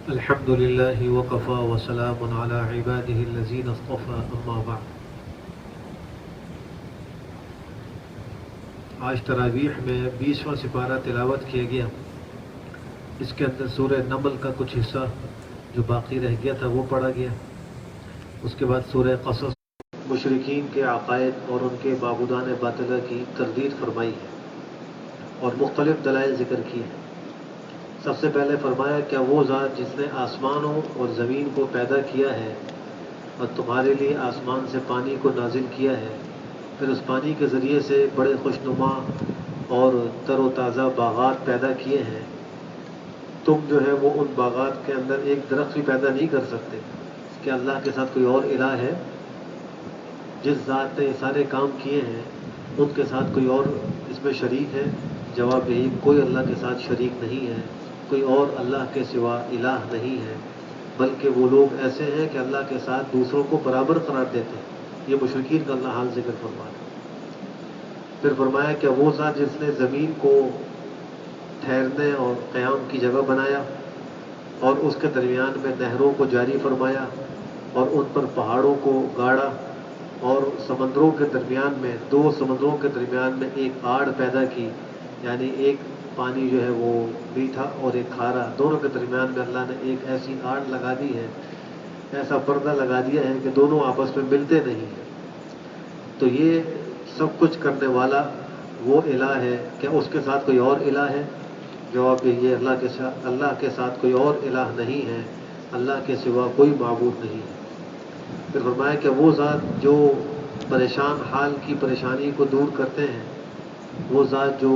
الحمد لله وكفى وسلام على عباده الذين اصطفى اما بعد. آج تراویح میں 20واں سپارہ تلاوت کیا گیا. اس کے اندر سورہ نمل کا کچھ حصہ جو باقی رہ گیا تھا وہ پڑھا گیا. اس کے بعد سورہ قصص مشرکین کے عقائد اور ان کے معبودان باطلہ کی تردید فرمائی ہے اور مختلف دلائل ذکر کیے ہیں. سب سے پہلے فرمایا کہ وہ ذات جس نے آسمانوں اور زمین کو پیدا کیا ہے اور تمہارے لیے آسمان سے پانی کو نازل کیا ہے، پھر اس پانی کے ذریعے سے بڑے خوشنما اور تر و تازہ باغات پیدا کیے ہیں. تم جو ہے وہ ان باغات کے اندر ایک درخت بھی پیدا نہیں کر سکتے. کہ اللہ کے ساتھ کوئی اور الہ ہے؟ جس ذات نے یہ سارے کام کیے ہیں ان کے ساتھ کوئی اور اس میں شریک ہے؟ جواب یہی، کوئی اللہ کے ساتھ شریک نہیں ہے، کوئی اور اللہ کے سوا الہ نہیں ہے، بلکہ وہ لوگ ایسے ہیں کہ اللہ کے ساتھ دوسروں کو برابر قرار دیتے ہیں. یہ مشرکین کا اللہ حال ذکر فرمایا. پھر فرمایا کہ وہ ذات جس نے زمین کو ٹھہرنے اور قیام کی جگہ بنایا اور اس کے درمیان میں نہروں کو جاری فرمایا اور ان پر پہاڑوں کو گاڑا اور سمندروں کے درمیان میں، دو سمندروں کے درمیان میں ایک آڑ پیدا کی، یعنی ایک پانی جو ہے وہ میٹھا اور ایک کھارا، دونوں کے درمیان میں اللہ نے ایک ایسی آڑ لگا دی ہے، ایسا پردہ لگا دیا ہے کہ دونوں آپس میں ملتے نہیں ہیں. تو یہ سب کچھ کرنے والا وہ الہ ہے. کیا اس کے ساتھ کوئی اور الہ ہے؟ جواب یہ، اللہ کے ساتھ کوئی اور الہ نہیں ہے، اللہ کے سوا کوئی معبود نہیں ہے. پھر فرمایا کہ وہ ذات جو پریشان حال کی پریشانی کو دور کرتے ہیں، وہ ذات جو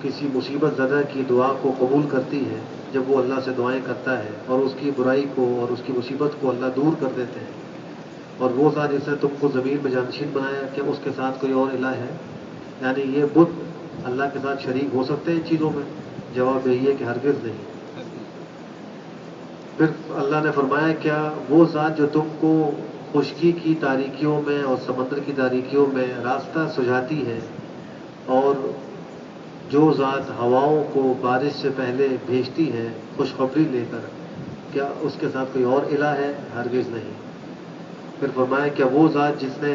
کسی مصیبت زدہ کی دعا کو قبول کرتی ہے جب وہ اللہ سے دعائیں کرتا ہے، اور اس کی برائی کو اور اس کی مصیبت کو اللہ دور کر دیتے ہیں. اور وہ ذات جس نے تم کو زمین میں جانشین بنایا، کیا اس کے ساتھ کوئی اور الہ ہے؟ یعنی یہ بت اللہ کے ساتھ شریک ہو سکتے ہیں ان چیزوں میں؟ جواب یہی ہے کہ ہرگز نہیں. پھر اللہ نے فرمایا کیا وہ ذات جو تم کو خشکی کی تاریکیوں میں اور سمندر کی تاریکیوں میں راستہ سجھاتی ہے، اور جو ذات ہواؤں کو بارش سے پہلے بھیجتی ہے خوشخبری لے کر، کیا اس کے ساتھ کوئی اور الہ ہے؟ ہرگز نہیں. پھر فرمایا کہ وہ ذات جس نے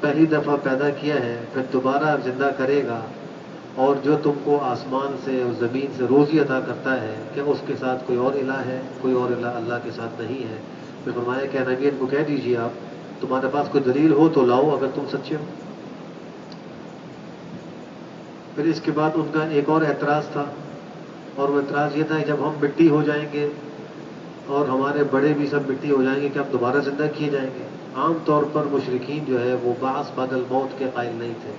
پہلی دفعہ پیدا کیا ہے پھر دوبارہ زندہ کرے گا، اور جو تم کو آسمان سے اور زمین سے روزی عطا کرتا ہے، کیا اس کے ساتھ کوئی اور الہ ہے؟ کوئی اور الہ اللہ کے ساتھ نہیں ہے. پھر فرمایا کہ نبی ان کو کہہ دیجیے، آپ تمہارے پاس کوئی دلیل ہو تو لاؤ اگر تم سچے ہو. پھر اس کے بعد ان کا ایک اور اعتراض تھا، اور وہ اعتراض یہ تھا کہ جب ہم مٹی ہو جائیں گے اور ہمارے بڑے بھی سب مٹی ہو جائیں گے، کہ اب دوبارہ زندہ کیے جائیں گے. عام طور پر مشرکین جو ہے وہ بعث بعد الموت کے قائل نہیں تھے.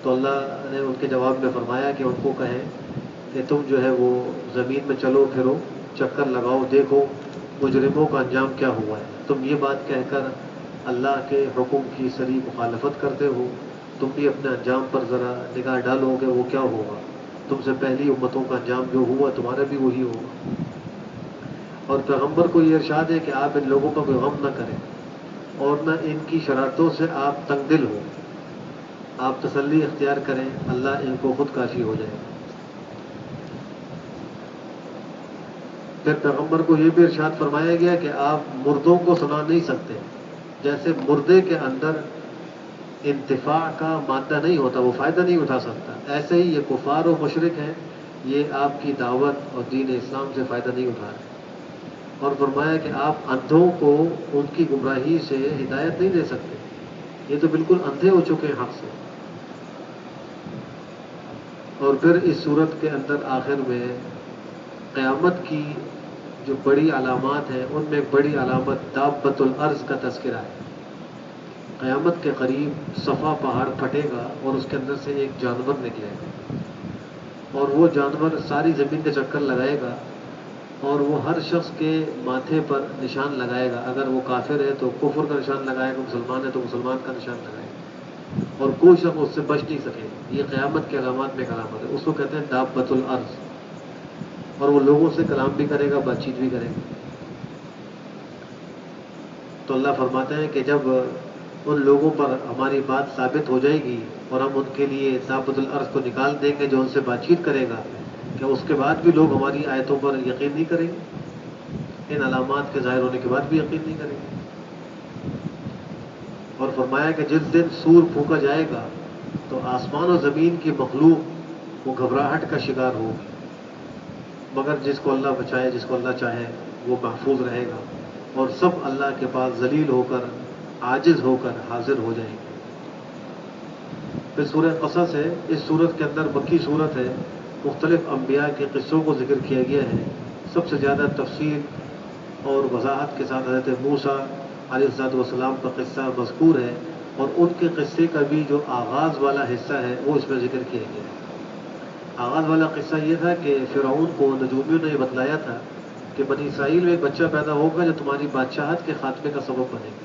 تو اللہ نے ان کے جواب میں فرمایا کہ ان کو کہیں کہ تم جو ہے وہ زمین میں چلو پھرو، چکر لگاؤ، دیکھو مجرموں کا انجام کیا ہوا ہے. تم یہ بات کہہ کر اللہ کے حکم کی صریح مخالفت کرتے ہو. تم بھی اپنے انجام پر ذرا نگاہ ڈالو کہ وہ کیا ہوگا. تم سے پہلی امتوں کا انجام جو ہوا تمہارا بھی وہی ہوگا. اور پیغمبر کو یہ ارشاد ہے کہ آپ ان لوگوں کا کوئی غم نہ کریں اور نہ ان کی شرارتوں سے آپ تنگ دل ہو. آپ تسلی اختیار کریں، اللہ ان کو خود کافی ہو جائے. پھر پیغمبر کو یہ بھی ارشاد فرمایا گیا کہ آپ مردوں کو سنا نہیں سکتے. جیسے مردے کے اندر انتفاع کا مادہ نہیں ہوتا، وہ فائدہ نہیں اٹھا سکتا، ایسے ہی یہ کفار و مشرک ہیں، یہ آپ کی دعوت اور دین اسلام سے فائدہ نہیں اٹھا رہے. اور فرمایا کہ آپ اندھوں کو ان کی گمراہی سے ہدایت نہیں دے سکتے، یہ تو بالکل اندھے ہو چکے ہیں حق سے. اور پھر اس صورت کے اندر آخر میں قیامت کی جو بڑی علامات ہیں ان میں ایک بڑی علامت دابۃ الارض کا تذکرہ ہے. قیامت کے قریب صفا پہاڑ پھٹے گا اور اس کے اندر سے ایک جانور نکلے گا، اور وہ جانور ساری زمین کا چکر لگائے گا، اور وہ ہر شخص کے ماتھے پر نشان لگائے گا. اگر وہ کافر ہے تو کفر کا نشان لگائے گا، مسلمان ہے تو مسلمان کا نشان لگائے گا، اور کوئی شخص اس سے بچ نہیں سکے. یہ قیامت کے علامات میں ایک علامت ہے. اس کو کہتے ہیں دابۃ الارض. اور وہ لوگوں سے کلام بھی کرے گا، بات چیت بھی کرے گا. تو اللہ فرماتے ہیں کہ جب ان لوگوں پر ہماری بات ثابت ہو جائے گی اور ہم ان کے لیے دابۃ الارض کو نکال دیں گے جو ان سے بات چیت کرے گا، کہ اس کے بعد بھی لوگ ہماری آیتوں پر یقین نہیں کریں گے، ان علامات کے ظاہر ہونے کے بعد بھی یقین نہیں کریں گے. اور فرمایا کہ جس دن سور پھونکا جائے گا تو آسمان و زمین کی مخلوق وہ گھبراہٹ کا شکار ہوگی، مگر جس کو اللہ بچائے، جس کو اللہ چاہے وہ محفوظ رہے گا، اور سب اللہ کے پاس ذلیل ہو کر، عاجز ہو کر حاضر ہو جائیں گے. پھر سورہ قصص ہے، اس صورت کے اندر مکی صورت ہے، مختلف انبیاء کے قصوں کو ذکر کیا گیا ہے. سب سے زیادہ تفصیل اور وضاحت کے ساتھ حضرت موسیٰ علیہ السلام کا قصہ مذکور ہے، اور ان کے قصے کا بھی جو آغاز والا حصہ ہے وہ اس میں ذکر کیا گیا ہے. آغاز والا قصہ یہ تھا کہ فرعون کو نجومیوں نے یہ بتلایا تھا کہ بنی اسرائیل میں ایک بچہ پیدا ہوگا جو تمہاری بادشاہت کے خاتمے کا سبب بنے گا.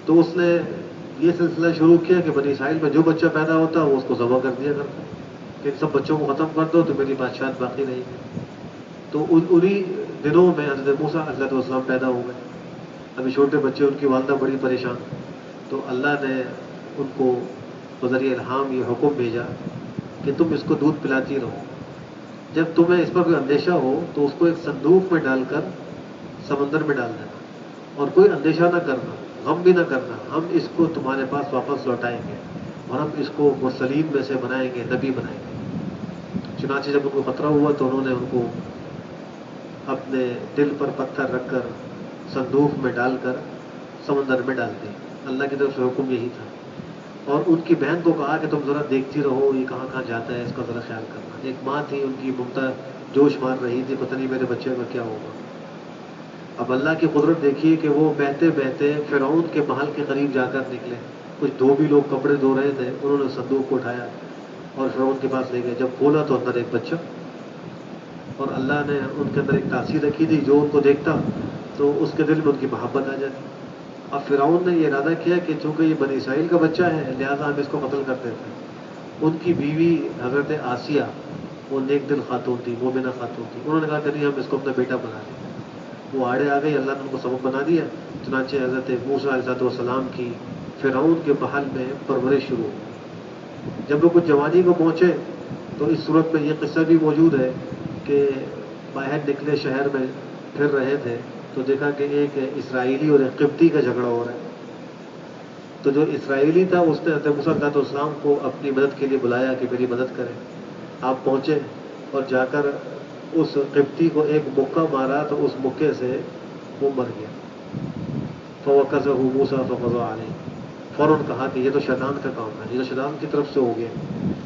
تو اس نے یہ سلسلہ شروع کیا کہ بنی اسرائیل میں جو بچہ پیدا ہوتا وہ اس کو ذبح کر دیا کرتا کہ ان سب بچوں کو ختم کر دو تو میری بادشاہت باقی رہے گی. تو انہی دنوں میں حضرت موسیٰ علیہ السلام پیدا ہو گئے. ابھی چھوٹے بچے، ان کی والدہ بڑی پریشان. تو اللہ نے ان کو بذریعہ الہام یہ حکم بھیجا کہ تم اس کو دودھ پلاتی رہو، جب تمہیں اس پر کوئی اندیشہ ہو تو اس کو ایک صندوق میں ڈال کر سمندر میں ڈال دینا، اور کوئی اندیشہ نہ کرنا، غم بھی نہ کرنا، ہم اس کو تمہارے پاس واپس لوٹائیں گے اور ہم اس کو مرسلین میں سے بنائیں گے، نبی بنائیں گے. چنانچہ جب ان کو خطرہ ہوا تو انہوں نے ان کو اپنے دل پر پتھر رکھ کر صندوق میں ڈال کر سمندر میں ڈال دی. اللہ کی طرف سے حکم یہی تھا. اور ان کی بہن کو کہا کہ تم ذرا دیکھتی رہو یہ کہاں کہاں جاتا ہے، اس کا ذرا خیال کرنا. ایک ماں تھی، ان کی ممتا جوش مار رہی تھی، پتہ نہیں میرے بچے کا کیا ہوگا. اب اللہ کی قدرت دیکھیے کہ وہ بہتے بہتے فرعون کے محل کے قریب جا کر نکلے. کچھ دھوبی لوگ کپڑے دھو رہے تھے، انہوں نے صندوق کو اٹھایا اور فرعون کے پاس لے گئے. جب کھولا تو اندر ایک بچہ، اور اللہ نے ان کے اندر ایک تاثیر رکھی تھی، جو ان کو دیکھتا تو اس کے دل میں ان کی محبت آ جاتی. اب فرعون نے یہ ارادہ کیا کہ چونکہ یہ بنی اسرائیل کا بچہ ہے لہذا ہم اس کو قتل کر دیتے ہیں. ان کی بیوی حضرت آسیہ وہ نیک دل خاتون تھی، مومنہ خاتون تھی، انہوں نے کہا کہ نہیں ہم اس کو اپنا بیٹا بنا لیں. وہ آڑے آ گئی، اللہ نے ان کو سبب بنا دیا. چنانچہ حضرت موسیٰ علیہ السلام کی فرعون کے محل میں پرورش شروع ہوئی. جب وہ کچھ جوانی کو پہنچے تو اس صورت میں یہ قصہ بھی موجود ہے کہ باہر نکلے شہر میں پھر رہے تھے تو دیکھا کہ ایک اسرائیلی اور ایک قبطی کا جھگڑا ہو رہا ہے. تو جو اسرائیلی تھا اس نے حضرت موسیٰ علیہ السلام کو اپنی مدد کے لیے بلایا کہ میری مدد کریں. آپ پہنچے اور جا کر اس قبطی کو ایک مکہ مارا تو اس مکے سے وہ مر گیا. فَوَكَزَهُ مُوسَىٰ فَقَضَىٰ عَلَيْهِ. فوراً کہا کہ یہ تو شیطان کا کام ہے، یہ تو شیطان کی طرف سے ہو گیا.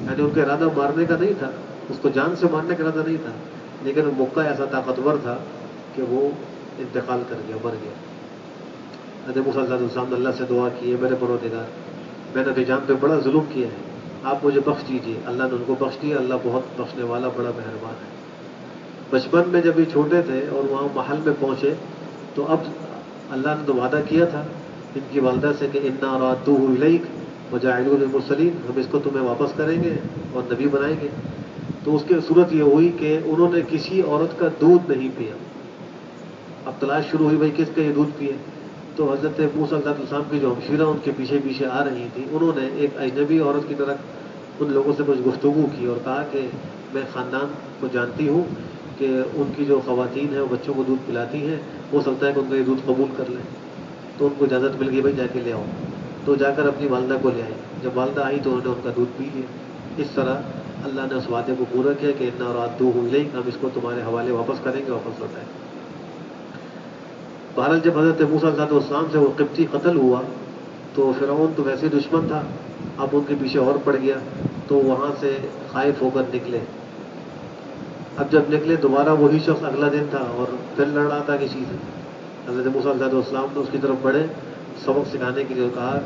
یعنی ان کا ارادہ مارنے کا نہیں تھا، اس کو جان سے مارنے کا ارادہ نہیں تھا، لیکن وہ مکہ ایسا طاقتور تھا کہ وہ انتقال کر گیا، مر گیا. حضرت موسیٰ علیہ السلام نے اللہ سے دعا کی، میرے پروردگار میں نے اپنی جان پہ بڑا ظلم کیا ہے، آپ مجھے بخش دیجیے. اللہ نے ان کو بخش دیا. اللہ بہت بخشنے والا، بڑا مہربان ہے. بچپن میں جب یہ چھوٹے تھے اور وہاں محل میں پہنچے تو اب اللہ نے تو وعدہ کیا تھا ان کی والدہ سے کہ اِنَّا رَادُّوهُ إِلَيْكَ وَجَاعِلُوهُ لِلْمُرْسَلِينَ، ہم اس کو تمہیں واپس کریں گے اور نبی بنائیں گے. تو اس کی صورت یہ ہوئی کہ انہوں نے کسی عورت کا دودھ نہیں پیا. اب تلاش شروع ہوئی بھائی کس کا یہ دودھ پیے. تو حضرت موسیٰ علیہ السلام کی جو ہمشیرہ ان کے پیچھے پیچھے آ رہی تھی، انہوں نے ایک اجنبی عورت کی طرح ان لوگوں سے کچھ گفتگو کی اور کہا کہ میں خاندان کو جانتی ہوں کہ ان کی جو خواتین ہیں وہ بچوں کو دودھ پلاتی ہیں، ہو سکتا ہے کہ ان کا یہ دودھ قبول کر لیں. تو ان کو اجازت مل گئی بھائی جا کے لے آؤ. تو جا کر اپنی والدہ کو لے آئی. جب والدہ آئی تو انہوں نے ان کا دودھ پی لیا. اس طرح اللہ نے اس وعدے کو پورا کیا کہ اِنَّا رَادُّوهُ إِلَيْكَ، ہم اس کو تمہارے حوالے واپس کریں گے، واپس لوٹائیں گے. بہرحال جب حضرت موسیٰ علیہ السلام سے وہ قبطی قتل ہوا تو فرعون تو ویسے دشمن تھا، اب ان کے پیچھے اور پڑ گیا. تو وہاں سے خائف ہو کر نکلے. اب جب نکلے دوبارہ وہی شخص اگلا دن تھا اور پھر لڑ رہا تھا کسی سے. حضرت موسیٰ علیہ السلام نے اس کی طرف بڑھے، سبق سکھانے کے لیے کہا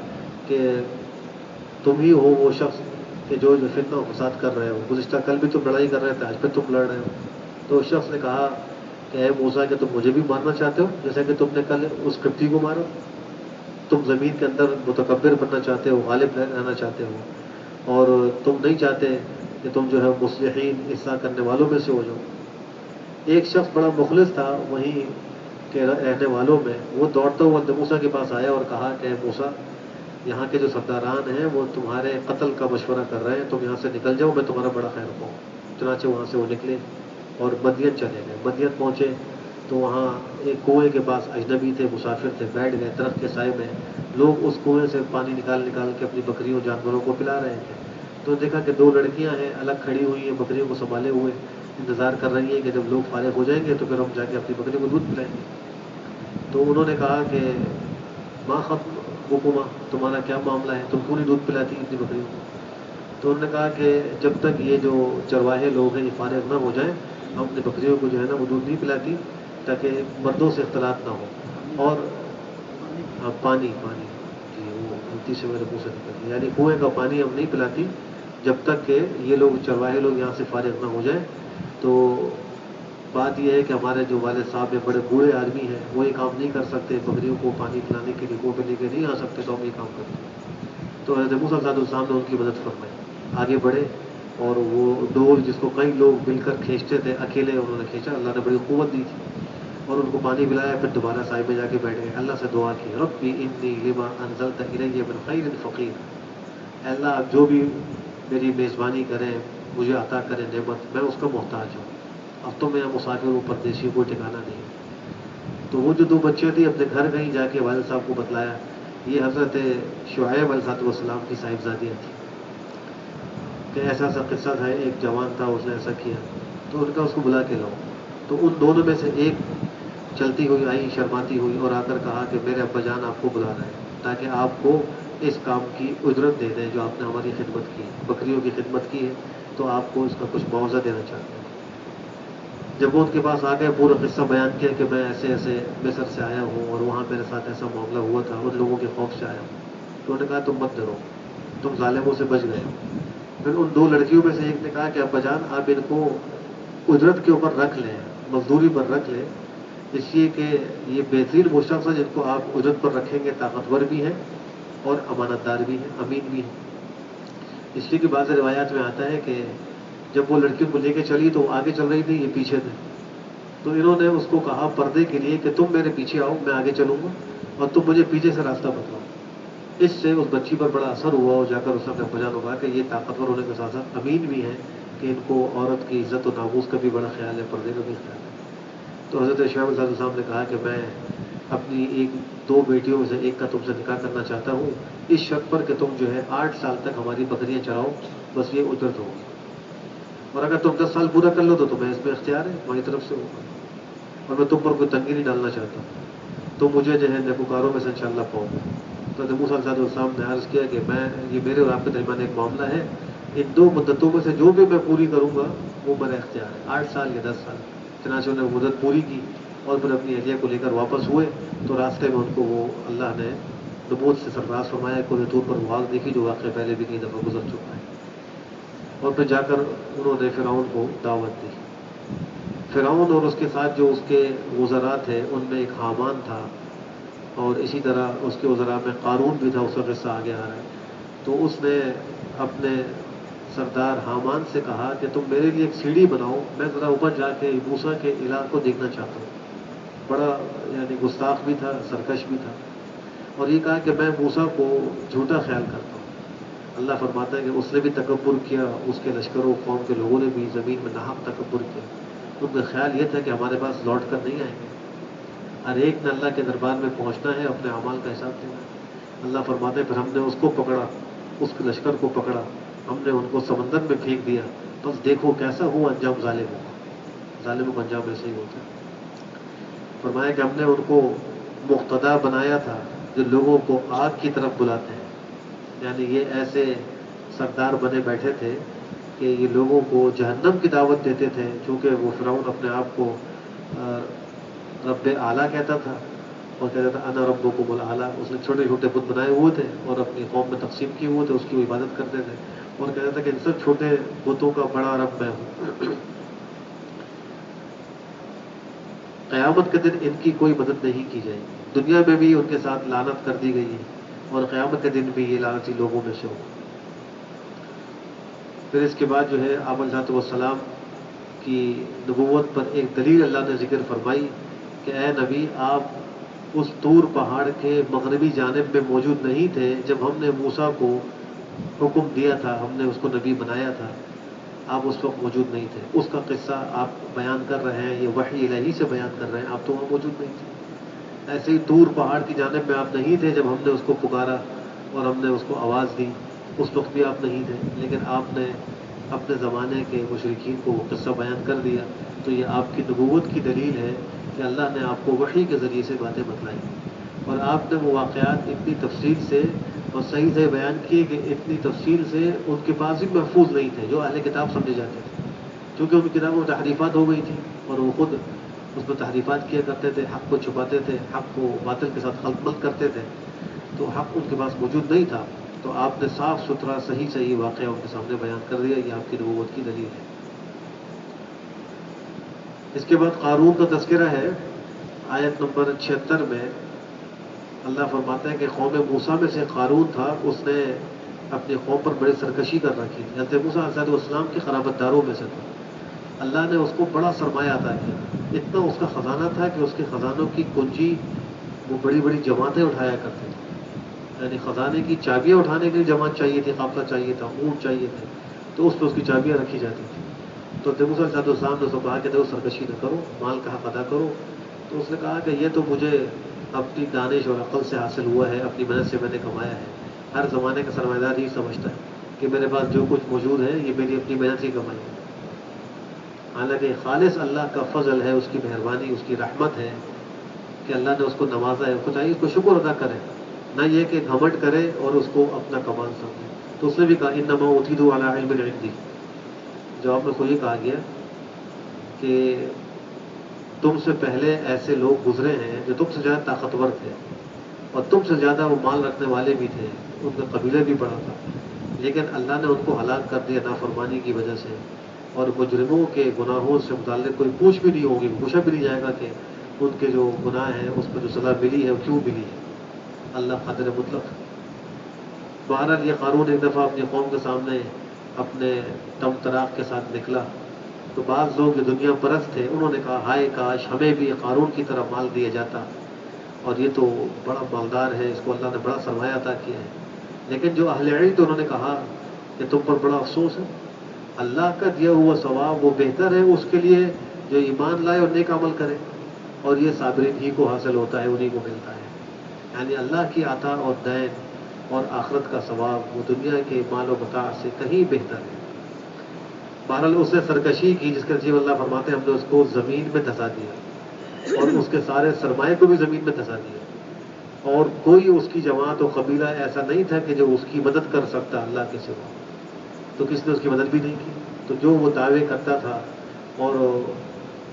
کہ تم ہی ہو وہ شخص کہ جو فتنہ و فساد کر رہے ہو، گزشتہ کل بھی تم لڑائی کر رہے تھے، آج پھر تم لڑ رہے ہو. تو اس شخص نے کہا کہ اے موسیٰ کہ تم مجھے بھی مارنا چاہتے ہو جیسا کہ تم نے کل اس قبطی کو مارا. تم زمین کے اندر متکبر بننا چاہتے ہو، غالب رہنا چاہتے ہو، اور تم نہیں چاہتے کہ تم جو ہے مصلحین، اصلاح کرنے والوں میں سے ہو جاؤ. ایک شخص بڑا مخلص تھا وہیں کے رہنے والوں میں، وہ دوڑتا ہوا موسیٰ کے پاس آیا اور کہا کہ موسیٰ یہاں کے جو سرداران ہیں وہ تمہارے قتل کا مشورہ کر رہے ہیں، تم یہاں سے نکل جاؤ، میں تمہارا بڑا خیر ہوں. چنانچہ وہاں سے وہ نکلے اور مدین چلے گئے. مدین پہنچے تو وہاں ایک کنویں کے پاس اجنبی تھے، مسافر تھے، بیٹھ گئے درخت کے سائے میں. لوگ اس کنویں سے پانی نکال کے اپنی بکریوں جانوروں کو پلا رہے تھے. تو دیکھا کہ دو لڑکیاں ہیں الگ کھڑی ہوئی ہیں، بکریوں کو سنبھالے ہوئے انتظار کر رہی ہیں کہ جب لوگ فارغ ہو جائیں گے تو پھر ہم جا کے اپنی بکریوں کو دودھ پلائیں گے. تو انہوں نے کہا کہ ماں ختم حکومہ، تمہارا کیا معاملہ ہے، تم کیوں نہیں دودھ پلاتی اپنی بکریوں کو؟ تو انہوں نے کہا کہ جب تک یہ جو چرواہے لوگ ہیں یہ فارغ نہ ہو جائیں ہم اپنی بکریوں کو جو ہے نا وہ دودھ نہیں پلاتی تاکہ مردوں سے اختلاط نہ ہو. اور پانی جی وہ غلطی سے میرے منہ سے نکل گیا، یعنی کنویں کا پانی ہم نہیں پلاتی جب تک کہ یہ لوگ چرواہے لوگ یہاں سے فارغ نہ ہو جائیں. تو بات یہ ہے کہ ہمارے جو والد صاحب ہیں بڑے بوڑھے آدمی ہیں، وہ یہ کام نہیں کر سکتے، بکریوں کو پانی پلانے کے لیے کنویں پہ لے کے نہیں آ سکتے، تو ہم یہ کام کرتے ہیں. تو حضرت موسیٰ علیہ السلام نے ان کی مدد فرمائی، آگے بڑھے اور وہ ڈول جس کو کئی لوگ مل کر کھینچتے تھے اکیلے انہوں نے کھینچا، اللہ نے بڑی قوت دی تھی اور ان کو پانی پلایا. پھر دوبارہ سائے میں جا کے بیٹھ گئے، اللہ سے دعا کی ربی انی لما انزلت الی من خیر فقیر، اے اللہ آپ جو بھی میری میزبانی کریں مجھے عطا کریں نعمت، میں اس کا محتاج ہوں، اب تو میں مسافر ہوں، پردیسی کو ٹھکانا نہیں. تو وہ جو دو بچے تھے اپنے گھر کہیں جا کے والد صاحب کو بتلایا. یہ حضرت شعیب علیہ السلام کی صاحبزادیاں تھیں کہ ایسا ایسا قصہ تھا، ایک جوان تھا اس نے ایسا کیا، تو ان کا اس کو بلا کے لاؤ. تو ان دونوں میں سے ایک چلتی ہوئی آئی شرماتی ہوئی اور آ کر کہا کہ میرے ابا جان آپ کو بلا رہے ہیں تاکہ آپ کو اس کام کی اجرت دے دیں جو آپ نے ہماری خدمت کی، بکریوں کی خدمت کی ہے تو آپ کو اس کا کچھ معاوضہ دینا چاہتے ہیں. جب وہ ان کے پاس آ گئے پورا قصہ بیان کیا کہ میں ایسے ایسے مصر سے آیا ہوں اور وہاں میرے ساتھ ایسا معاملہ ہوا تھا، ان لوگوں کے خوف سے آیا ہوں. تو انہوں نے کہا تم مت ڈرو، تم ظالموں سے بچ گئے. پھر ان دو لڑکیوں میں سے ایک نے کہا کہ ابا جان آپ ان کو اجرت کے اوپر رکھ لیں، مزدوری پر رکھ لیں، اس لیے کہ یہ بہترین وہ شخص ہے جن کو آپ اجرت پر رکھیں گے طاقتور بھی ہے اور امانت دار بھی ہے، امین بھی ہے. اس لیے کہ بعض روایات میں آتا ہے کہ جب وہ لڑکیوں کو لے کے چلی تو وہ آگے چل رہی تھی، یہ پیچھے تھے. تو انہوں نے اس کو کہا پردے کے لیے کہ تم میرے پیچھے آؤ، میں آگے چلوں گا اور تم مجھے پیچھے سے راستہ بتاؤ. اس سے اس بچی پر بڑا اثر ہوا اور جا کر اس نے اپنے بجان ہوگا کہ یہ طاقتور ہونے کے ساتھ ساتھ امین بھی ہے کہ ان کو عورت کی عزت و ناموس کا بھی بڑا خیال ہے، پردے کا بھی خیال ہے. تو حضرت شعیب علیہ السلام نے کہا کہ میں اپنی دو بیٹیوں میں سے ایک کا تم سے نکاح کرنا چاہتا ہوں اس شرط پر کہ تم جو ہے 8 سال تک ہماری بکریاں چراؤ، بس یہ اجرت ہوگی، اور اگر تم 10 سال پورا کر لو تو تمہیں اس میں اختیار ہے ہماری طرف سے ہوگا، اور میں تم پر کوئی تنگی نہیں ڈالنا چاہتا ہوں، تو مجھے جو ہے نیکوکاروں میں سے انشاءاللہ پاؤ. تو حضرت موسیٰ علیہ السلام نے عرض کیا کہ یہ میرے اور آپ کے درمیان ایک معاملہ ہے، ان دو مدتوں میں سے جو بھی میں پوری کروں گا وہ میرا اختیار ہے، 8 سال یا 10 سال. چنانچہ انہوں نے مدت پوری کی اور پھر اپنی اہلیہ کو لے کر واپس ہوئے تو راستے میں ان کو وہ اللہ نے نبوت سے سرفراز فرمایا، کوہ طور پر وہ آگ دیکھی جو واقعہ پہلے بھی کئی دفعہ گزر چکا ہے. اور پھر جا کر انہوں نے فرعون کو دعوت دی. فرعون اور اس کے ساتھ جو اس کے وزراء تھے ان میں ایک حامان تھا اور اسی طرح اس کے وزراء میں قارون بھی تھا، اس کا قصہ آگے آ رہا ہے. تو اس نے اپنے سردار حامان سے کہا کہ تم میرے لیے ایک سیڑھی بناؤ، میں ذرا اوپر جا کے موسیٰ کے علاقے کو دیکھنا چاہتا ہوں. بڑا یعنی گستاخ بھی تھا، سرکش بھی تھا، اور یہ کہا کہ میں موسیٰ کو جھوٹا خیال کرتا ہوں. اللہ فرماتا ہے کہ اس نے بھی تکبر کیا، اس کے لشکر و قوم کے لوگوں نے بھی زمین میں ناحق تکبر کیا. ان کا خیال یہ تھا کہ ہمارے پاس لوٹ کر نہیں آئیں گے، ہر ایک نے اللہ کے دربار میں پہنچنا ہے، اپنے اعمال کا حساب دینا ہے. اللہ فرماتے ہیں پھر ہم نے اس کو پکڑا، اس کے لشکر کو پکڑا، ہم نے ان کو سمندر میں پھینک دیا، بس دیکھو کیسا ہوا انجام ظالموں کا. ظالموں کا انجام ایسے ہی ہوتا ہے. فرمایا کہ ہم نے ان کو مقتدا بنایا تھا جو لوگوں کو آگ کی طرف بلاتے ہیں، یعنی یہ ایسے سردار بنے بیٹھے تھے کہ یہ لوگوں کو جہنم کی دعوت دیتے تھے. چونکہ وہ فرعون اپنے آپ کو رب اعلیٰ کہتا تھا اور کہتا تھا انا ربکم الاعلیٰ. اس نے چھوٹے چھوٹے بت بنائے ہوئے تھے اور اپنی قوم میں تقسیم کیے ہوئے تھے، اس کی وہ عبادت کرتے تھے اور کہتا تھا کہ ان سب چھوٹے بتوں کا بڑا رب میں ہوں. قیامت کے دن ان کی کوئی مدد نہیں کی جائے گی، دنیا میں بھی ان کے ساتھ لعنت کر دی گئی ہے اور قیامت کے دن بھی یہ لعنتی لوگوں میں سے ہوگا. پھر اس کے بعد جو ہے آپ علیہ السلام کی نبوت پر ایک دلیل اللہ نے ذکر فرمائی کہ اے نبی آپ اس طور پہاڑ کے مغربی جانب میں موجود نہیں تھے جب ہم نے موسیٰ کو حکم دیا تھا، ہم نے اس کو نبی بنایا تھا. آپ اس وقت موجود نہیں تھے، اس کا قصہ آپ بیان کر رہے ہیں، یہ وحی الہی سے بیان کر رہے ہیں، آپ تو وہاں موجود نہیں تھے۔ ایسے ہی دور پہاڑ کی جانب میں آپ نہیں تھے جب ہم نے اس کو پکارا اور ہم نے اس کو آواز دی، اس وقت بھی آپ نہیں تھے، لیکن آپ نے اپنے زمانے کے مشرکین کو وہ قصہ بیان کر دیا۔ تو یہ آپ کی نبوت کی دلیل ہے کہ اللہ نے آپ کو وحی کے ذریعے سے باتیں بتلائیں، اور آپ نے وہ واقعات اتنی تفصیل سے اور صحیح سے بیان کیے کہ اتنی تفصیل سے ان کے پاس بھی محفوظ نہیں تھے جو اہل کتاب سمجھے جاتے تھے، کیونکہ ان کتابوں میں تحریفات ہو گئی تھی اور وہ خود اس میں تحریفات کیا کرتے تھے، حق کو چھپاتے تھے، حق کو باطل کے ساتھ خلط ملط کرتے تھے، تو حق ان کے پاس موجود نہیں تھا۔ تو آپ نے صاف ستھرا صحیح واقعہ ان کے سامنے بیان کر دیا، یہ آپ کی نبوت کی دلیل ہے۔ اس کے بعد قارون کا تذکرہ ہے آیت نمبر 76 میں۔ اللہ فرماتا ہے کہ قوم موسیٰ میں سے قارون تھا، اس نے اپنی قوم پر بڑی سرکشی کر رکھی تھی، حضرت موسیٰ علیہ السلام کے قرابت داروں میں سے تھا۔ اللہ نے اس کو بڑا سرمایہ عطا کیا، اتنا اس کا خزانہ تھا کہ اس کے خزانوں کی کنجی وہ بڑی بڑی جماعتیں اٹھایا کرتے تھے، یعنی خزانے کی چابیاں اٹھانے کے لیے جماعت چاہیے تھی، قافلہ چاہیے تھا، اونٹ چاہیے تھے، تو اس پہ اس کی چابیاں رکھی جاتی تھی۔ تو موسیٰ علیہ السلام نے اس کو کہا کہ دیکھو سرکشی نہ کرو، مال کا حق ادا کرو۔ تو اس نے کہا کہ یہ تو مجھے اپنی دانش اور عقل سے حاصل ہوا ہے، اپنی محنت سے میں نے کمایا ہے۔ ہر زمانے کا سرمایہ دار یہ سمجھتا ہے کہ میرے پاس جو کچھ موجود ہے یہ میری اپنی محنت کی کمائی ہے، حالانکہ خالص اللہ کا فضل ہے، اس کی مہربانی، اس کی رحمت ہے کہ اللہ نے اس کو نوازا ہے، اس کو چاہیے اس کو شکر ادا کرے، نہ یہ کہ گھمنڈ کرے اور اس کو اپنا کمال سمجھے۔ تو اس نے بھی کہا انما اوتیت علی علم عندی، جواب میں کو یہ کہا گیا کہ تم سے پہلے ایسے لوگ گزرے ہیں جو تم سے زیادہ طاقتور تھے اور تم سے زیادہ وہ مال رکھنے والے بھی تھے، ان کا قبیلہ بھی بڑا تھا، لیکن اللہ نے ان کو ہلاک کر دیا نافرمانی کی وجہ سے، اور مجرموں کے گناہوں سے متعلق کوئی پوچھ بھی نہیں ہوگی، پوچھا بھی نہیں جائے گا کہ ان کے جو گناہ ہیں اس پر جو سزا ملی ہے وہ کیوں ملی ہے۔ اللہ قادر مطلق۔ بہرحال یہ قارون ایک دفعہ اپنی قوم کے سامنے اپنے تم تراق کے ساتھ نکلا، تو بعض لوگ جو دنیا پرست تھے انہوں نے کہا ہائے کاش ہمیں بھی قارون کی طرح مال دیا جاتا، اور یہ تو بڑا مالدار ہے، اس کو اللہ نے بڑا سرمایہ عطا کیا ہے۔ لیکن جو اہل علم تھے انہوں نے کہا کہ تم پر بڑا افسوس ہے، اللہ کا دیا ہوا ثواب وہ بہتر ہے اس کے لیے جو ایمان لائے اور نیک عمل کرے، اور یہ صابرین ہی کو حاصل ہوتا ہے، انہی کو ملتا ہے۔ یعنی اللہ کی عطا اور دین اور آخرت کا ثواب وہ دنیا کے مال و متاع سے کہیں بہتر ہے۔ بہرحال اس نے سرکشی کی، جس کے نتیجے میں اللہ فرماتے ہیں ہم نے اس کو زمین میں دھسا دیا اور اس کے سارے سرمایہ کو بھی زمین میں دھسا دیا، اور کوئی اس کی جماعت و قبیلہ ایسا نہیں تھا کہ جو اس کی مدد کر سکتا اللہ کے سوا، تو کسی نے اس کی مدد بھی نہیں کی۔ تو جو وہ دعوے کرتا تھا اور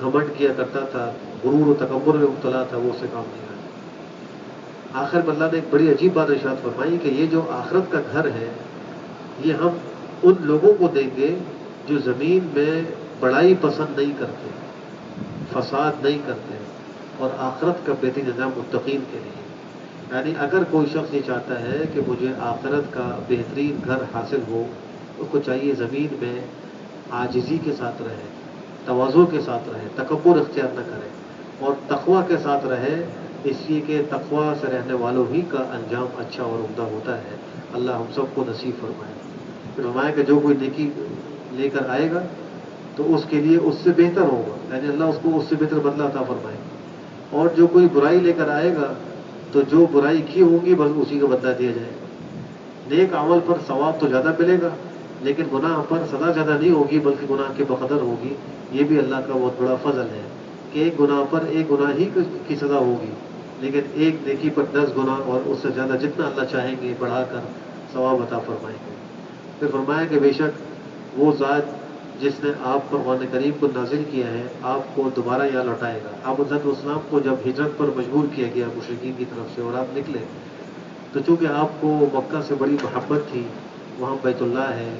گھمنڈ کیا کرتا تھا، غرور و تکبر میں مبتلا تھا، وہ اس سے کام نہیں آیا۔ آخر میں اللہ نے ایک بڑی عجیب بات ارشاد فرمائی کہ یہ جو آخرت کا گھر ہے یہ ہم ان لوگوں کو دیں گے جو زمین میں بڑائی پسند نہیں کرتے، فساد نہیں کرتے، اور آخرت کا بہترین نظام متقین کے لیے۔ یعنی اگر کوئی شخص یہ چاہتا ہے کہ مجھے آخرت کا بہترین گھر حاصل ہو، اس کو چاہیے زمین میں عاجزی کے ساتھ رہے، تواضع کے ساتھ رہے، تکبر اختیار نہ کرے، اور تقوی کے ساتھ رہے، اس لیے کہ تقوی سے رہنے والوں ہی کا انجام اچھا اور عمدہ ہوتا ہے۔ اللہ ہم سب کو نصیب فرمائے۔ فرمایا کہ جو کوئی نیکی لے کر آئے گا تو اس کے لیے اس سے بہتر ہوگا، یعنی اللہ اس کو اس سے بہتر بدلہ عطا فرمائے گا، اور جو کوئی برائی لے کر آئے گا تو جو برائی کی ہوگی بس اسی کا بدلہ دیا جائے گا۔ نیک عمل پر ثواب تو زیادہ ملے گا، لیکن گناہ پر سزا زیادہ نہیں ہوگی بلکہ گناہ کے بقدر ہوگی۔ یہ بھی اللہ کا بہت بڑا فضل ہے کہ ایک گناہ پر ایک گناہ ہی کی سزا ہوگی، لیکن ایک نیکی پر 10 گناہ اور اس سے زیادہ جتنا اللہ چاہیں گے بڑھا کر ثواب عطا فرمائیں گے۔ پھر فرمایا کہ بے شک وہ ذات جس نے آپ پر قرآن کریم کو نازل کیا ہے آپ کو دوبارہ یہاں لوٹائے گا۔ آپ حضرت اسلام کو جب ہجرت پر مجبور کیا گیا مشرکین کی طرف سے اور آپ نکلے، تو چونکہ آپ کو مکہ سے بڑی محبت تھی، وہاں بیت اللہ ہے،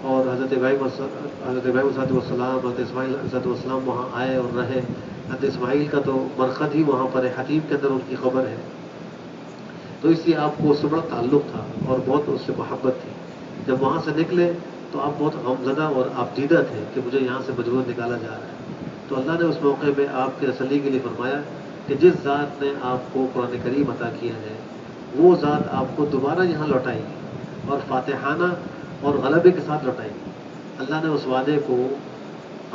اور حضرت ابراہیم صلی والسلام، حضرت اسماعیل صلی والسلام وہاں آئے اور رہے، حضرت اسماعیل کا تو مرخد ہی وہاں پر ہے، حتیم کے اندر ان کی قبر ہے، تو اس لیے آپ کو اس سے بڑا تعلق تھا اور بہت اس سے محبت تھی۔ جب وہاں سے نکلے تو آپ بہت غمزدہ اور آبدیدہ تھے کہ مجھے یہاں سے مجبور نکالا جا رہا ہے۔ تو اللہ نے اس موقع میں آپ کی تسلی کے لیے فرمایا کہ جس ذات نے آپ کو قرآن کریم عطا کیا ہے وہ ذات آپ کو دوبارہ یہاں لوٹائے گی اور فاتحانہ اور غلبے کے ساتھ لوٹائے گی۔ اللہ نے اس وعدے کو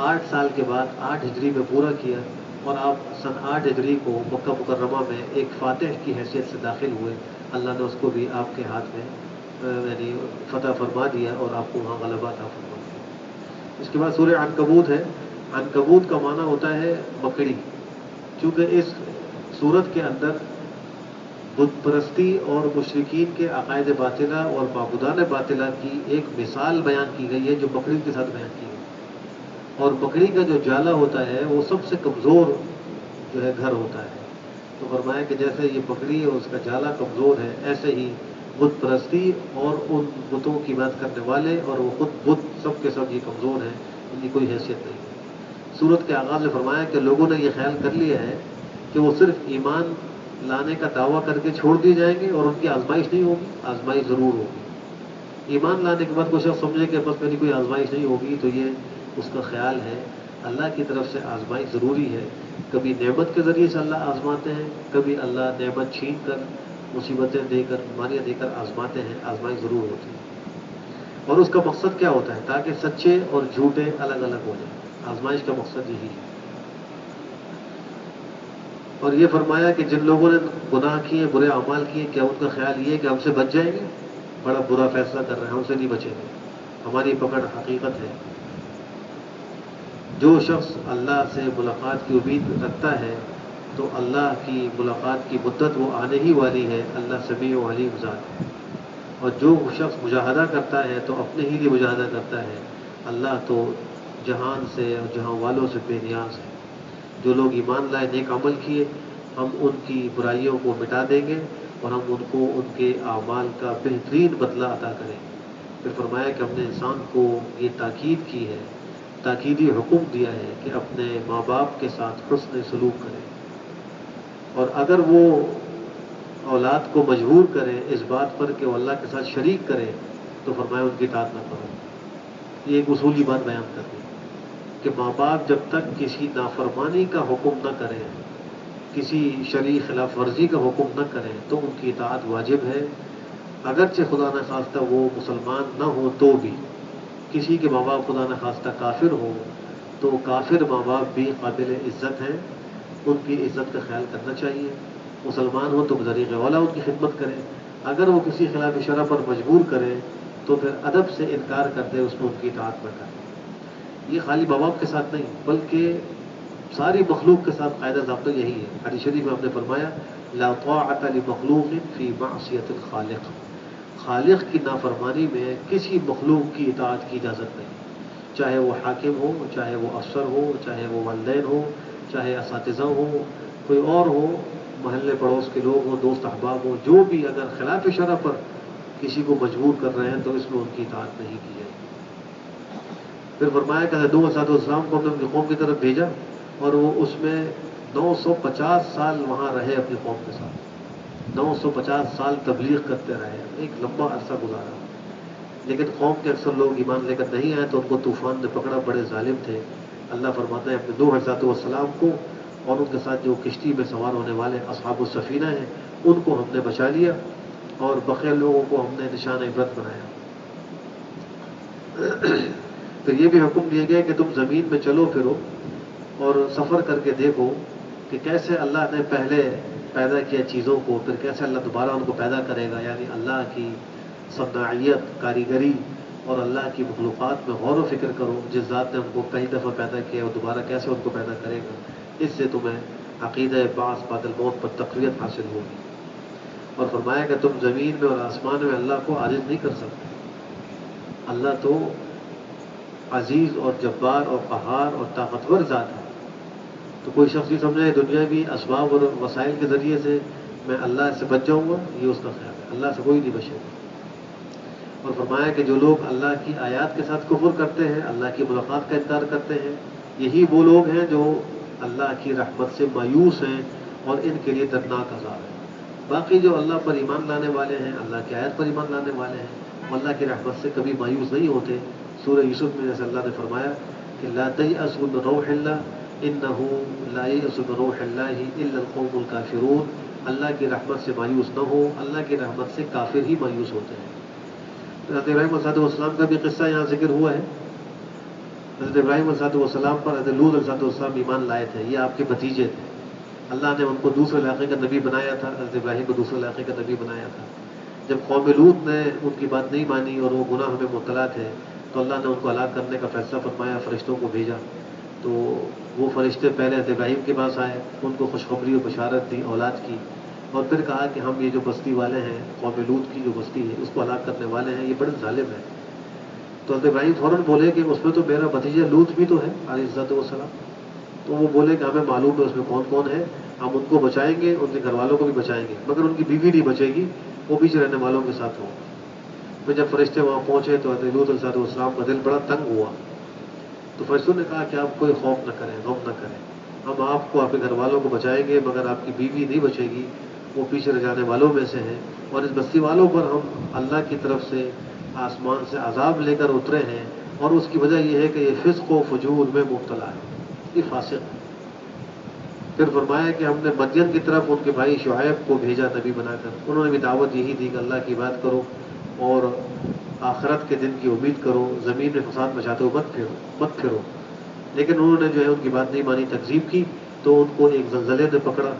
8 سال کے بعد 8 ہجری میں پورا کیا، اور آپ سن 8 ہجری کو مکہ مکرمہ میں ایک فاتح کی حیثیت سے داخل ہوئے۔ اللہ نے اس کو بھی آپ کے ہاتھ میں یعنی فتح فرما دیا اور آپ کو وہاں غلبہ عطا فرما دیا۔ اس کے بعد سورہ عنکبوت ہے۔ عنکبوت کا معنی ہوتا ہے مکڑی، چونکہ اس سورت کے اندر بت پرستی اور مشرکین کے عقائد باطلہ اور معبودان باطلہ کی ایک مثال بیان کی گئی ہے جو بکری کے ساتھ بیان کی گئی، اور بکری کا جو جالا ہوتا ہے وہ سب سے کمزور جو ہے گھر ہوتا ہے۔ تو فرمایا کہ جیسے یہ بکری اور اس کا جالا کمزور ہے، ایسے ہی بت پرستی اور ان بتوں کی بات کرنے والے اور وہ خود بت سب کے سب یہ کمزور ہیں، ان کی کوئی حیثیت نہیں ہے۔ سورت کے آغاز میں فرمایا کہ لوگوں نے یہ خیال کر لیا ہے کہ وہ صرف ایمان لانے کا دعویٰ کر کے چھوڑ دیے جائیں گے اور ان کی آزمائش نہیں ہوگی۔ آزمائش ضرور ہوگی۔ ایمان لانے کے بعد کوئی شخص سمجھے کہ بس میری کوئی آزمائش نہیں ہوگی تو یہ اس کا خیال ہے۔ اللہ کی طرف سے آزمائش ضروری ہے۔ کبھی نعمت کے ذریعے سے اللہ آزماتے ہیں، کبھی اللہ نعمت چھین کر، مصیبتیں دے کر، بیماریاں دے کر آزماتے ہیں۔ آزمائش ضرور ہوتی ہے، اور اس کا مقصد کیا ہوتا ہے؟ تاکہ سچے اور جھوٹے الگ الگ ہو جائیں۔ آزمائش کا مقصد یہی ہے۔ اور یہ فرمایا کہ جن لوگوں نے گناہ کیے، برے اعمال کیے، کیا ان کا خیال یہ ہے کہ ہم سے بچ جائیں گے؟ بڑا برا فیصلہ کر رہے ہیں، ہم سے نہیں بچیں گے، ہماری پکڑ حقیقت ہے۔ جو شخص اللہ سے ملاقات کی امید رکھتا ہے تو اللہ کی ملاقات کی مدت وہ آنے ہی والی ہے۔ اللہ سمیع و علیم ذات ہے۔ اور جو شخص مجاہدہ کرتا ہے تو اپنے ہی لیے مجاہدہ کرتا ہے، اللہ تو جہان سے اور جہاں والوں سے بے نیاز ہے۔ جو لوگ ایمان لائے، نیک عمل کیے، ہم ان کی برائیوں کو مٹا دیں گے اور ہم ان کو ان کے اعمال کا بہترین بدلہ عطا کریں گے۔ پھر فرمایا کہ ہم نے انسان کو یہ تاکید کی ہے، تاکیدی حکم دیا ہے کہ اپنے ماں باپ کے ساتھ حسن سلوک کریں، اور اگر وہ اولاد کو مجبور کریں اس بات پر کہ وہ اللہ کے ساتھ شریک کریں تو فرمایا ان کی اطاعت نہ کرو۔ یہ ایک اصولی بات بیان کر دی کہ ماں باپ جب تک کسی نافرمانی کا حکم نہ کریں، کسی شرعی خلاف ورزی کا حکم نہ کریں تو ان کی اطاعت واجب ہے، اگرچہ خدا نہ خواستہ وہ مسلمان نہ ہو تو بھی۔ کسی کے ماں باپ خدا نہ خواستہ کافر ہو تو کافر ماں باپ بھی قابل عزت ہیں، ان کی عزت کا خیال کرنا چاہیے۔ مسلمان ہو تو بطریق اولا ان کی خدمت کریں، اگر وہ کسی خلاف شرع پر مجبور کریں تو پھر ادب سے انکار کرتے اس میں ان کی اطاعت نہ کریں۔ یہ خالی ماں باپ کے ساتھ نہیں بلکہ ساری مخلوق کے ساتھ قاعدہ ضابطہ یہی ہے۔ حدیث شریف میں ہم نے فرمایا لا طاعۃ لمخلوق فی معصیۃ الخالق، خالق کی نافرمانی میں کسی مخلوق کی اطاعت کی اجازت نہیں، چاہے وہ حاکم ہو، چاہے وہ افسر ہو، چاہے وہ والدین ہو، چاہے اساتذہ ہو، کوئی اور ہو، محلے پڑوس کے لوگ ہوں، دوست احباب ہوں، جو بھی اگر خلاف شرع پر کسی کو مجبور کر رہے ہیں تو اس میں ان کی اطاعت نہیں کی جائے۔ پھر فرمایا کہ حضرت نوح علیہ السلام کو ہم نے ان کی قوم کی طرف بھیجا اور وہ اس میں 950 سال وہاں رہے اپنی قوم کے ساتھ، 950 سال تبلیغ کرتے رہے، ایک لمبا عرصہ گزارا، لیکن قوم کے اکثر لوگ ایمان لے کر نہیں آئے تو ان کو طوفان نے پکڑا، بڑے ظالم تھے۔ اللہ فرماتا ہے اپنے نوح علیہ السلام کو اور ان کے ساتھ جو کشتی میں سوار ہونے والے اصحاب السفینہ ہیں ان کو ہم نے بچا لیا، اور بقیہ لوگوں کو ہم نے نشان عبرت بنایا۔ پھر یہ بھی حکم دیا گیا کہ تم زمین میں چلو پھرو اور سفر کر کے دیکھو کہ کیسے اللہ نے پہلے پیدا کیا چیزوں کو، پھر کیسے اللہ دوبارہ ان کو پیدا کرے گا، یعنی اللہ کی صناعیت، کاریگری اور اللہ کی مخلوقات میں غور و فکر کرو، جس ذات نے ان کو کئی دفعہ پیدا کیا اور دوبارہ کیسے ان کو پیدا کرے گا۔ اس سے تمہیں عقیدہ بعث بعد الموت پر تقویت حاصل ہوگی۔ اور فرمایا کہ تم زمین میں اور آسمان میں اللہ کو عاجز نہیں کر سکتے، اللہ تو عزیز اور جبار اور قہار اور طاقتور ذات ہے۔ تو کوئی شخص یہ سمجھے دنیاوی اسباب اور وسائل کے ذریعے سے میں اللہ سے بچ جاؤں گا، یہ اس کا خیال ہے، اللہ سے کوئی نہیں بچے گا۔ اور فرمایا کہ جو لوگ اللہ کی آیات کے ساتھ کفر کرتے ہیں، اللہ کی ملاقات کا انکار کرتے ہیں، یہی وہ لوگ ہیں جو اللہ کی رحمت سے مایوس ہیں اور ان کے لیے دردناک عذاب ہے۔ باقی جو اللہ پر ایمان لانے والے ہیں، اللہ کی آیت پر ایمان لانے والے ہیں، وہ اللہ کی رحمت سے کبھی مایوس نہیں ہوتے۔ سورہ یوسف میں جیسے اللہ نے فرمایا کہ لا تیأسوا من روح اللہ انہ لا یأس من روح اللہ الا القوم الکافرون، اللہ کی رحمت سے مایوس نہ ہو، اللہ کی رحمت سے کافر ہی مایوس ہوتے ہیں۔ حضرت ابراہیم علیہ السلام کا بھی قصہ یہاں ذکر ہوا ہے حضرت ابراہیم علیہ السلام پر حضرت لوط علیہ السلام ایمان لائے تھے، یہ آپ کے بھتیجے تھے. اللہ نے ان کو دوسرے علاقے کا نبی بنایا تھا، حضرت ابراہیم کو دوسرے علاقے کا نبی بنایا تھا. جب قوم لوط نے ان کی بات نہیں مانی اور وہ گناہ میں مبتلا تھے تو اللہ نے ان کو ہلاک کرنے کا فیصلہ فرمایا، فرشتوں کو بھیجا. تو وہ فرشتے پہلے حضرت ابراہیم کے پاس آئے، ان کو خوشخبری و بشارت دی اولاد کی، اور پھر کہا کہ ہم یہ جو بستی والے ہیں، قوم لوط کی جو بستی ہے اس کو ہلاک کرنے والے ہیں، یہ بڑے ظالم ہیں. تو حضرت ابراہیم فوراً بولے کہ اس میں تو میرا بھتیجا لوط بھی تو ہے علیہ الصلوۃ والسلام. تو وہ بولے کہ ہمیں معلوم ہے اس میں کون کون ہے، ہم ان کو بچائیں گے، ان کے گھر والوں کو بھی بچائیں گے، مگر ان کی بیوی نہیں بچے گی، وہ پیچھے رہنے والوں کے ساتھ ہوں. پھر جب فرشتے وہاں پہنچے تو حضرت لوط علیہ السلام کا دل بڑا تنگ ہوا. تو فرشتوں نے کہا کہ آپ کوئی خوف نہ کریں، غم نہ کریں، ہم آپ کو، آپ کے گھر والوں کو بچائیں گے، مگر آپ کی بیوی نہیں بچے گی، وہ پیچھے رہ جانے والوں میں سے ہیں. اور اس بستی والوں پر ہم اللہ کی طرف سے آسمان سے عذاب لے کر اترے ہیں، اور اس کی وجہ یہ ہے کہ یہ فسق و فجور میں مبتلا ہے، یہ فاسق ہے. پھر فرمایا کہ ہم نے مدین کی طرف ان کے بھائی شعیب کو بھیجا نبی بنا کر، انہوں نے بھی دعوت یہی دی کہ اللہ کی بات کرو اور آخرت کے دن کی امید کرو، زمین میں فساد مچاتے ہو مت پھرو. لیکن انہوں نے جو ہے ان کی بات نہیں مانی، تکذیب کی، تو ان کو ایک زلزلے نے پکڑا،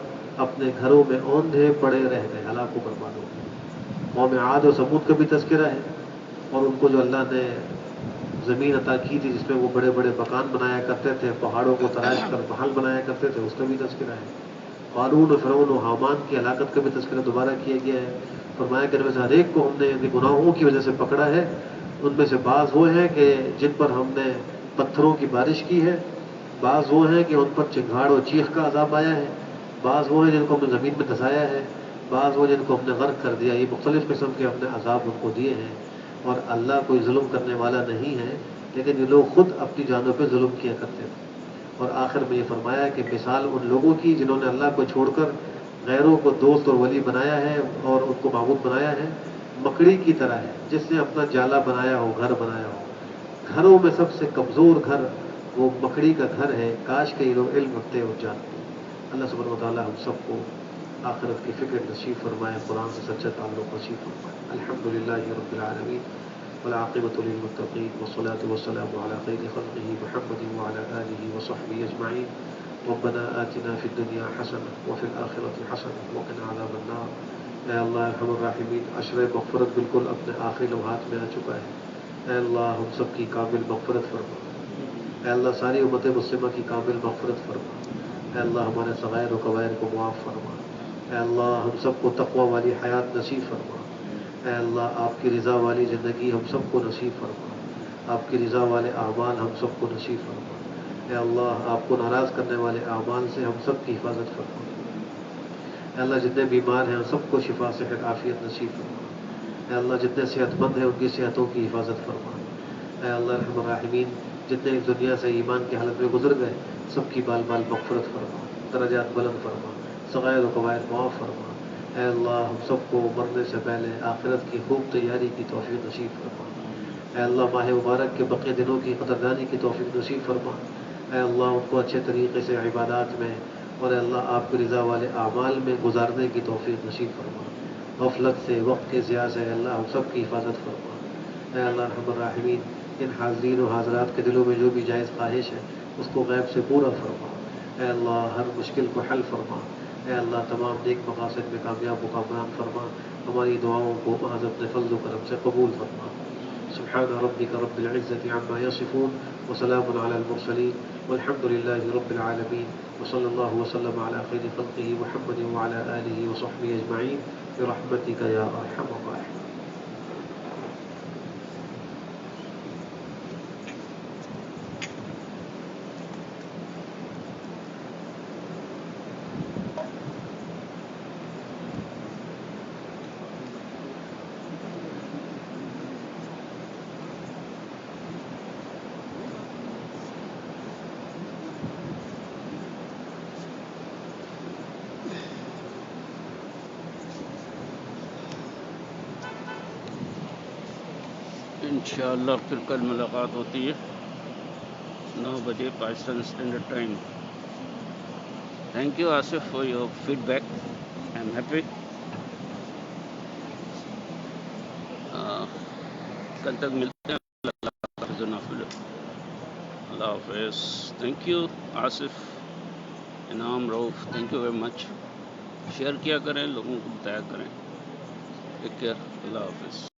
اپنے گھروں میں اوندھے پڑے رہ گئے، ہلاک و برباد ہو گئے. قوم عاد و ثمود کا بھی تذکرہ ہے، اور ان کو جو اللہ نے زمین عطا کی تھی جس میں وہ بڑے بڑے مکان بنایا کرتے تھے، پہاڑوں کو تراش کر محل بنایا کرتے تھے، اس کا بھی تذکرہ ہے. قارون و فرعون و حامان کی ہلاکت کا بھی تذکرہ دوبارہ کیا گیا ہے. فرمایا کہ ان میں سے ہر ایک کو ہم نے ان کے گناہوں کی وجہ سے پکڑا ہے. ان میں سے بعض وہ ہیں کہ جن پر ہم نے پتھروں کی بارش کی ہے، بعض وہ ہیں کہ ان پر چنگھاڑ و چیخ کا عذاب آیا ہے، بعض وہ ہیں جن کو ہم نے زمین میں دھسایا ہے، بعض وہ جن کو ہم نے غرق کر دیا. یہ مختلف قسم کے ہم نے عذاب ان کو دیے ہیں. اور اللہ کوئی ظلم کرنے والا نہیں ہے، لیکن یہ لوگ خود اپنی جانوں پہ ظلم کیا کرتے تھے. اور آخر میں یہ فرمایا کہ مثال ان لوگوں کی جنہوں نے اللہ کو چھوڑ کر غیروں کو دوست اور ولی بنایا ہے اور ان کو معبود بنایا ہے، مکڑی کی طرح ہے جس نے اپنا جالا بنایا ہو، گھر بنایا ہو. گھروں میں سب سے کمزور گھر وہ مکڑی کا گھر ہے، کاش کے یہ لوگ علم رکھتے اور جانتے. اللہ سبحانہ و تعالیٰ ہم سب کو آخرت کی فکر نصیب فرمائے، قرآن سے سچا تعلق نصیب فرمائے. الحمدللہ رب العالمین والعاقبۃ للمتقین والصلاة والسلام على خیر خلقہ محمد وعلى آلہ وصحبہ اجمعین. ربنا آتنا فی الدنیا حسنہ وفی الآخرۃ حسنہ وقنا عذاب النار. اے اللہ ارحم الراحمین، عشر مغفرت بالکل اپنے آخری لمحات میں آ چکا ہے. اے اللہ ہم سب کی کامل مغفرت فرما. اے اللہ ساری امت مسلمہ کی کامل مغفرت فرما. اے اللہ ہمارے صغائر و کبائر کو معاف فرما. اے اللہ ہم سب کو تقوی والی حیات نصیب فرما. اے اللہ آپ کی رضا والی زندگی ہم سب کو نصیب فرما. آپ کی رضا والے اعمال ہم سب کو نصیب فرما. اے اللہ آپ کو ناراض کرنے والے اعمال سے ہم سب کی حفاظت فرما. اے اللہ جتنے بیمار ہیں ہم سب کو شفا صحت عافیت نصیب فرما. اے اللہ جتنے صحت مند ہیں ان کی صحتوں کی حفاظت فرما. اے اللہ ارحم الراحمین، جتنے اس دنیا سے ایمان کی حالت میں گزر گئے سب کی بال بال مغفرت فرما، درجات بلند فرما، صغائر و کبائر معاف فرما. اے اللہ ہم سب کو مرنے سے پہلے آخرت کی خوب تیاری کی توفیق نصیب فرما. اے اللہ ماہ مبارک کے بقیہ دنوں کی قدردانی کی توفیق نصیب فرما. اے اللہ ان کو اچھے طریقے سے عبادات میں اور اے اللہ آپ کی رضا والے اعمال میں گزارنے کی توفیق نصیب فرما. غفلت سے، وقت کے ضیاع سے اے اللہ ہم سب کی حفاظت فرما. اے اللہ ارحم الراحمین، ان حاضرین و حاضرات کے دلوں میں جو بھی جائز خواہش ہے اس کو غیب سے پورا فرما. اے اللہ ہر مشکل کو حل فرما. اے اللہ تمام نیک مقاصد میں کامیاب و کامران فرما. ہماری دعاؤں کو محض اپنے فضل و کرم سے قبول فرما. سبحان ربک رب العزة عما يصفون وسلام على المرسلين والحمد لله رب العالمين وصلى الله وسلم على خير خلقه محمد وعلى آله وصحبه أجمعين برحمتك يا أرحم الراحمين. انشاءاللہ پھر کل ملاقات ہوتی ہے 9 بجے Pakistan standard time. Thank you Asif for your feedback. I am happy. کل تک ملتے ہیں. اللہ حافظ. اللہ حافظ. Thank you Asif Inam Rauf, thank you very much. Share کیا کریں, لوگوں کو بتایا کریں. ٹیک کیئر, اللہ حافظ.